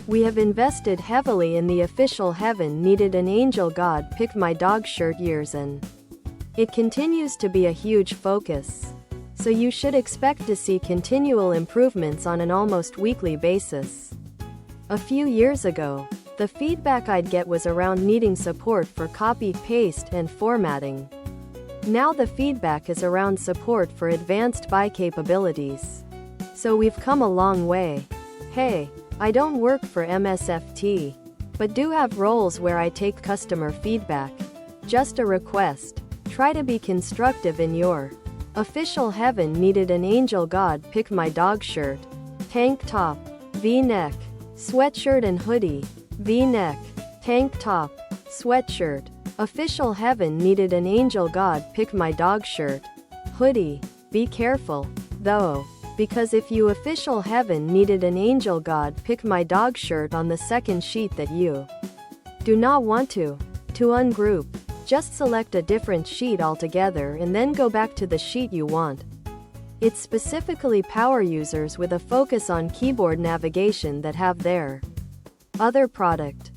We have invested heavily in the official heaven needed an angel God picked my dog shirt years and it continues to be a huge focus. So you should expect to see continual improvements on an almost weekly basis. A few years ago, the feedback I'd get was around needing support for copy, paste, and formatting. Now the feedback is around support for advanced BI capabilities. So we've come a long way. Hey, I don't work for MSFT, but do have roles where I take customer feedback. Just a request. Try to be constructive in your official heaven needed an angel God pick my dog shirt. Tank top, V-neck, sweatshirt and hoodie. V-neck, tank top, sweatshirt. Official heaven needed an angel God pick my dog shirt. Hoodie. Be careful, though, because if you official heaven needed an angel God pick my dog shirt on the second sheet that you do not want to ungroup, just select a different sheet altogether and then go back to the sheet you want. It's specifically power users with a focus on keyboard navigation that have their other product